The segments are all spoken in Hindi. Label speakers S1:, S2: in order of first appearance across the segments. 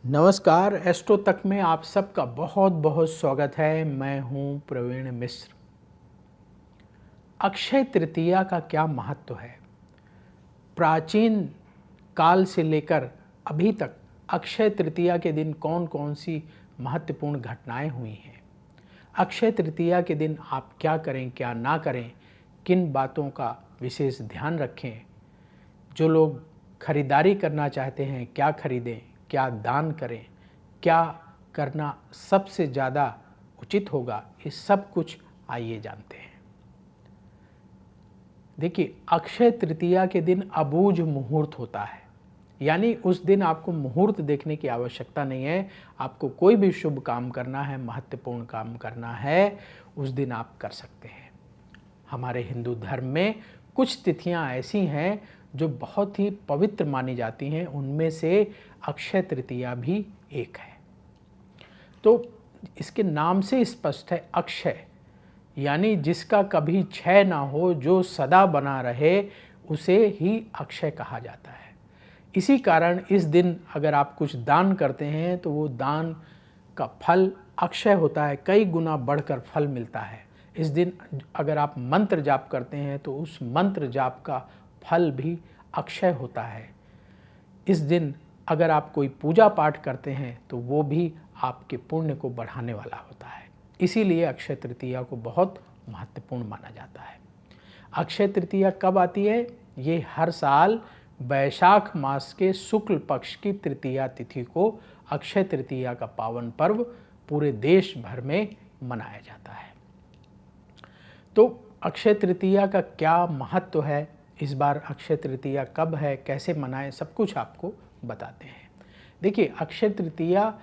S1: नमस्कार। एस्ट्रो तक में आप सबका बहुत बहुत स्वागत है। मैं हूं प्रवीण मिश्र। अक्षय तृतीया का क्या महत्व है? प्राचीन काल से लेकर अभी तक अक्षय तृतीया के दिन कौन कौन सी महत्वपूर्ण घटनाएं हुई हैं? अक्षय तृतीया के दिन आप क्या करें, क्या ना करें, किन बातों का विशेष ध्यान रखें? जो लोग खरीदारी करना चाहते हैं, क्या खरीदें, क्या दान करें, क्या करना सबसे ज़्यादा उचित होगा, ये सब कुछ आइए जानते हैं। देखिए, अक्षय तृतीया के दिन अबूझ मुहूर्त होता है, यानी उस दिन आपको मुहूर्त देखने की आवश्यकता नहीं है। आपको कोई भी शुभ काम करना है, महत्वपूर्ण काम करना है, उस दिन आप कर सकते हैं। हमारे हिंदू धर्म में कुछ तिथियां ऐसी हैं जो बहुत ही पवित्र मानी जाती हैं, उनमें से अक्षय तृतीया भी एक है। तो इसके नाम से स्पष्ट है, अक्षय यानी जिसका कभी क्षय ना हो, जो सदा बना रहे, उसे ही अक्षय कहा जाता है। इसी कारण इस दिन अगर आप कुछ दान करते हैं तो वो दान का फल अक्षय होता है, कई गुना बढ़कर फल मिलता है। इस दिन अगर आप मंत्र जाप करते हैं तो उस मंत्र जाप का फल भी अक्षय होता है। इस दिन अगर आप कोई पूजा पाठ करते हैं तो वो भी आपके पुण्य को बढ़ाने वाला होता है। इसीलिए अक्षय तृतीया को बहुत महत्वपूर्ण माना जाता है। अक्षय तृतीया कब आती है? ये हर साल वैशाख मास के शुक्ल पक्ष की तृतीया तिथि को अक्षय तृतीया का पावन पर्व पूरे देश भर में मनाया जाता है। तो अक्षय तृतीया का क्या महत्व है, इस बार अक्षय तृतीया कब है, कैसे मनाएं, सब कुछ आपको बताते हैं। देखिए, अक्षय तृतीया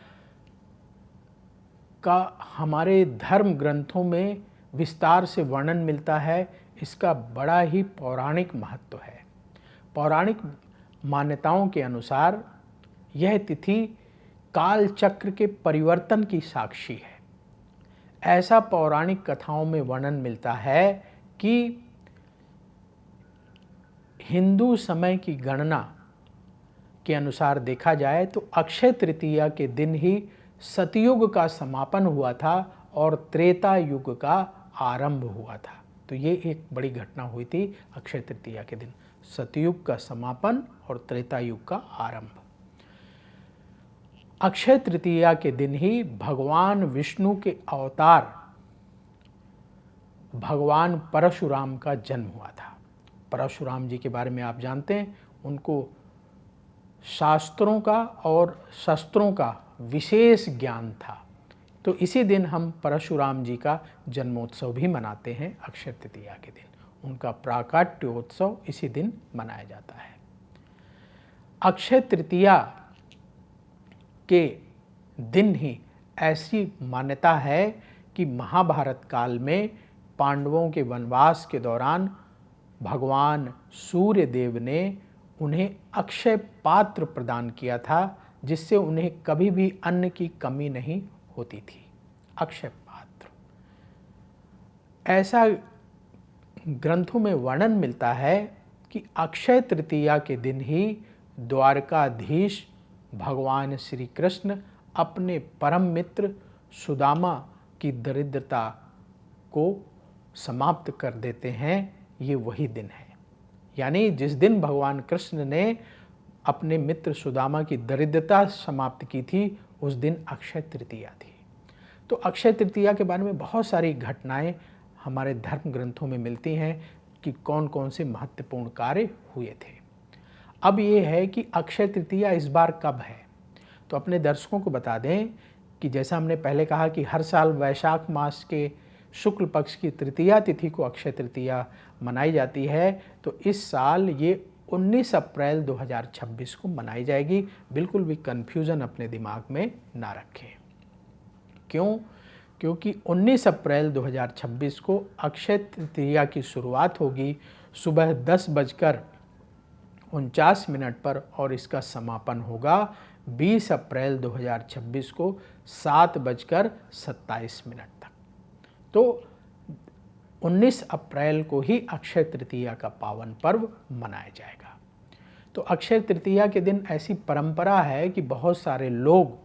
S1: का हमारे धर्म ग्रंथों में विस्तार से वर्णन मिलता है। इसका बड़ा ही पौराणिक महत्व है। पौराणिक मान्यताओं के अनुसार यह तिथि काल चक्र के परिवर्तन की साक्षी है। ऐसा पौराणिक कथाओं में वर्णन मिलता है कि हिंदू समय की गणना के अनुसार देखा जाए तो अक्षय तृतीया के दिन ही सतयुग का समापन हुआ था और त्रेता युग का आरंभ हुआ था। तो ये एक बड़ी घटना हुई थी अक्षय तृतीया के दिन, सतयुग का समापन और त्रेता युग का आरंभ। अक्षय तृतीया के दिन ही भगवान विष्णु के अवतार भगवान परशुराम का जन्म हुआ था। परशुराम जी के बारे में आप जानते हैं, उनको शास्त्रों का और शस्त्रों का विशेष ज्ञान था। तो इसी दिन हम परशुराम जी का जन्मोत्सव भी मनाते हैं। अक्षय तृतीया के दिन उनका प्राकट्योत्सव इसी दिन मनाया जाता है। अक्षय तृतीया के दिन ही ऐसी मान्यता है कि महाभारत काल में पांडवों के वनवास के दौरान भगवान सूर्य देव ने उन्हें अक्षय पात्र प्रदान किया था, जिससे उन्हें कभी भी अन्न की कमी नहीं होती थी। अक्षय पात्र, ऐसा ग्रंथों में वर्णन मिलता है कि अक्षय तृतीया के दिन ही द्वारकाधीश भगवान श्री कृष्ण अपने परम मित्र सुदामा की दरिद्रता को समाप्त कर देते हैं। ये वही दिन है, यानी जिस दिन भगवान कृष्ण ने अपने मित्र सुदामा की दरिद्रता समाप्त की थी, उस दिन अक्षय तृतीया थी। तो अक्षय तृतीया के बारे में बहुत सारी घटनाएं हमारे धर्म ग्रंथों में मिलती हैं कि कौन कौन से महत्वपूर्ण कार्य हुए थे। अब ये है कि अक्षय तृतीया इस बार कब है, तो अपने दर्शकों को बता दें कि जैसा हमने पहले कहा कि हर साल वैशाख मास के शुक्ल पक्ष की तृतीया तिथि को अक्षय तृतीया मनाई जाती है। तो इस साल ये 19 अप्रैल 2026 को मनाई जाएगी। बिल्कुल भी कन्फ्यूज़न अपने दिमाग में ना रखें। क्यों? क्योंकि 19 अप्रैल 2026 को अक्षय तृतीया की शुरुआत होगी सुबह 10:49 पर और इसका समापन होगा 20 अप्रैल 2026 को 7:27 तक। तो 19 अप्रैल को ही अक्षय तृतीया का पावन पर्व मनाया जाएगा। तो अक्षय तृतीया के दिन ऐसी परंपरा है कि बहुत सारे लोग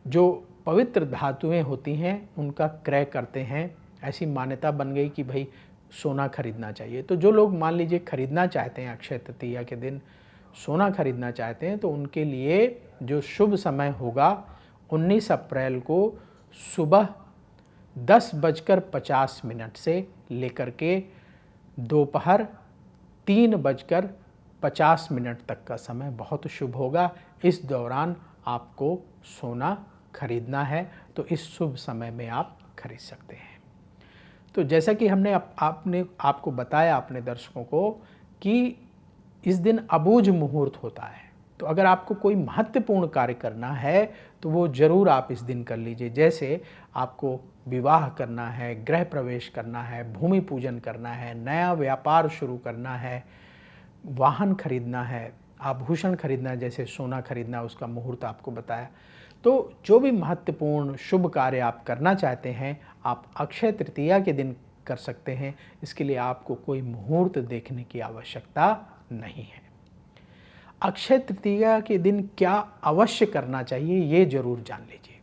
S1: जो पवित्र धातुएं होती हैं उनका क्रय करते हैं। ऐसी मान्यता बन गई कि भाई सोना खरीदना चाहिए। तो जो लोग मान लीजिए खरीदना चाहते हैं, अक्षय तृतीया के दिन सोना खरीदना चाहते हैं, तो उनके लिए जो शुभ समय होगा 19 अप्रैल को सुबह 10:50 से लेकर के दोपहर 3:50 तक का समय बहुत शुभ होगा। इस दौरान आपको सोना खरीदना है, तो इस शुभ समय में आप खरीद सकते हैं। तो जैसा कि हमने आपको बताया अपने दर्शकों को कि इस दिन अबूझ मुहूर्त होता है, तो अगर आपको कोई महत्वपूर्ण कार्य करना है तो वो ज़रूर आप इस दिन कर लीजिए। जैसे आपको विवाह करना है, गृह प्रवेश करना है, भूमि पूजन करना है, नया व्यापार शुरू करना है, वाहन खरीदना है, आभूषण खरीदना है, जैसे सोना खरीदना, उसका मुहूर्त आपको बताया। तो जो भी महत्वपूर्ण शुभ कार्य आप करना चाहते हैं आप अक्षय तृतीया के दिन कर सकते हैं। इसके लिए आपको कोई मुहूर्त देखने की आवश्यकता नहीं है। अक्षय तृतीया के दिन क्या अवश्य करना चाहिए ये जरूर जान लीजिए।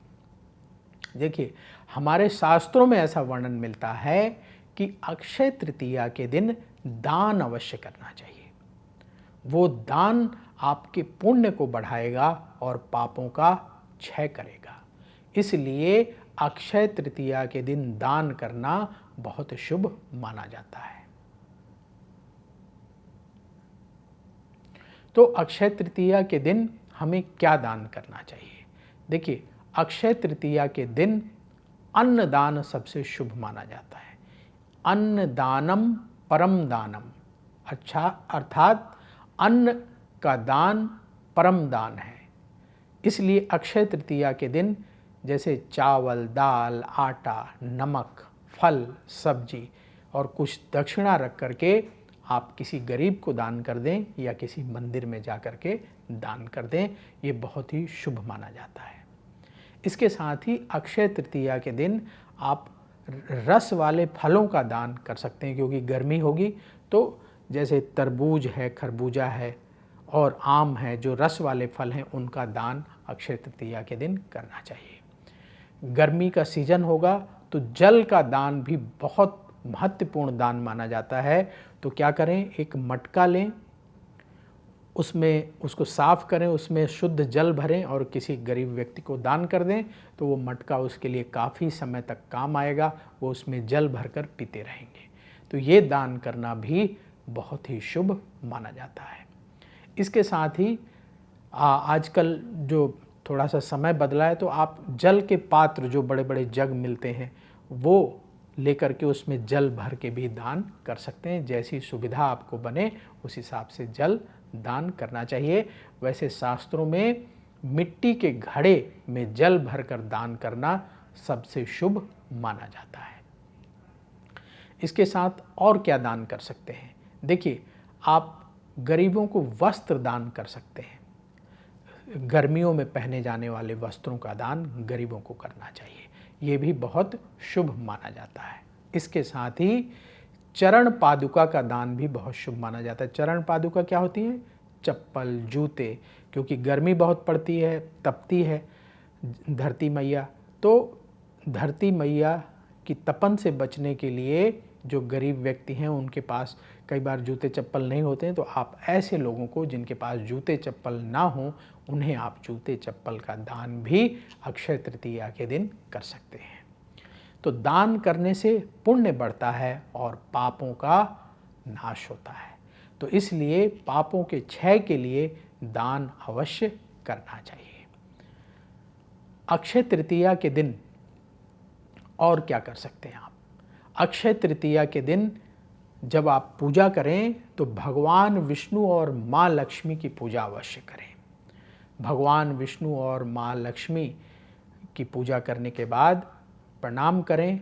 S1: देखिए, हमारे शास्त्रों में ऐसा वर्णन मिलता है कि अक्षय तृतीया के दिन दान अवश्य करना चाहिए। वो दान आपके पुण्य को बढ़ाएगा और पापों का क्षय करेगा। इसलिए अक्षय तृतीया के दिन दान करना बहुत शुभ माना जाता है। तो अक्षय तृतीया के दिन हमें क्या दान करना चाहिए? देखिए, अक्षय तृतीया के दिन अन्नदान सबसे शुभ माना जाता है। अन्नदानम परम दानम, अच्छा अर्थात अन्न का दान परम दान है। इसलिए अक्षय तृतीया के दिन जैसे चावल, दाल, आटा, नमक, फल, सब्जी और कुछ दक्षिणा रख करके आप किसी गरीब को दान कर दें या किसी मंदिर में जा कर के दान कर दें, ये बहुत ही शुभ माना जाता है। इसके साथ ही अक्षय तृतीया के दिन आप रस वाले फलों का दान कर सकते हैं, क्योंकि गर्मी होगी तो जैसे तरबूज है, खरबूजा है और आम है, जो रस वाले फल हैं, उनका दान अक्षय तृतीया के दिन करना चाहिए। गर्मी का सीजन होगा तो जल का दान भी बहुत महत्वपूर्ण दान माना जाता है। तो क्या करें, एक मटका लें, उसमें उसको साफ करें, उसमें शुद्ध जल भरें और किसी गरीब व्यक्ति को दान कर दें, तो वो मटका उसके लिए काफ़ी समय तक काम आएगा, वो उसमें जल भरकर पीते रहेंगे। तो ये दान करना भी बहुत ही शुभ माना जाता है। इसके साथ ही आजकल जो थोड़ा सा समय बदला है, तो आप जल के पात्र, जो बड़े बड़े जग मिलते हैं, वो लेकर के उसमें जल भर के भी दान कर सकते हैं। जैसी सुविधा आपको बने उस हिसाब से जल दान करना चाहिए। वैसे शास्त्रों में मिट्टी के घड़े में जल भरकर दान करना सबसे शुभ माना जाता है। इसके साथ और क्या दान कर सकते हैं? देखिए, आप गरीबों को वस्त्र दान कर सकते हैं। गर्मियों में पहने जाने वाले वस्त्रों का दान गरीबों को करना चाहिए, ये भी बहुत शुभ माना जाता है। इसके साथ ही चरण पादुका का दान भी बहुत शुभ माना जाता है। चरण पादुका क्या होती है? चप्पल, जूते, क्योंकि गर्मी बहुत पड़ती है, तपती है धरती मैया, तो धरती मैया की तपन से बचने के लिए जो गरीब व्यक्ति हैं उनके पास कई बार जूते चप्पल नहीं होते हैं, तो आप ऐसे लोगों को जिनके पास जूते चप्पल ना हों, उन्हें आप जूते चप्पल का दान भी अक्षय तृतीया के दिन कर सकते हैं। तो दान करने से पुण्य बढ़ता है और पापों का नाश होता है। तो इसलिए पापों के क्षय के लिए दान अवश्य करना चाहिए। अक्षय तृतीया के दिन और क्या कर सकते हैं आप? अक्षय तृतीया के दिन जब आप पूजा करें तो भगवान विष्णु और माँ लक्ष्मी की पूजा अवश्य करें। भगवान विष्णु और माँ लक्ष्मी की पूजा करने के बाद प्रणाम करें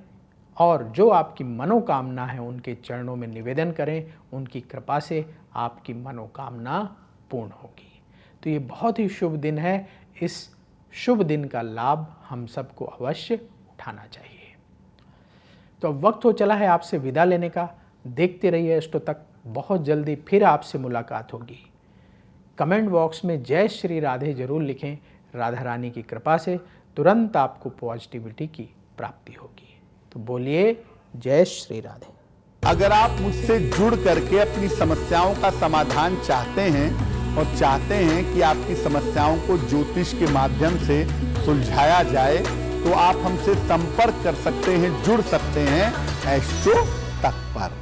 S1: और जो आपकी मनोकामना है उनके चरणों में निवेदन करें। उनकी कृपा से आपकी मनोकामना पूर्ण होगी। तो ये बहुत ही शुभ दिन है। इस शुभ दिन का लाभ हम सबको अवश्य उठाना चाहिए। तो अब वक्त हो चला है आपसे विदा लेने का। देखते रहिए अष्टों तक, बहुत जल्दी फिर आपसे मुलाकात होगी। कमेंट बॉक्स में जय श्री राधे जरूर लिखें। राधा रानी की कृपा से तुरंत आपको पॉजिटिविटी की प्राप्ति होगी। तो बोलिए जय श्री राधे।
S2: अगर आप मुझसे जुड़ करके अपनी समस्याओं का समाधान चाहते हैं और चाहते हैं कि आपकी समस्याओं को ज्योतिष के माध्यम से सुलझाया जाए, तो आप हमसे संपर्क कर सकते हैं, जुड़ सकते हैं एस्ट्रो तक पर।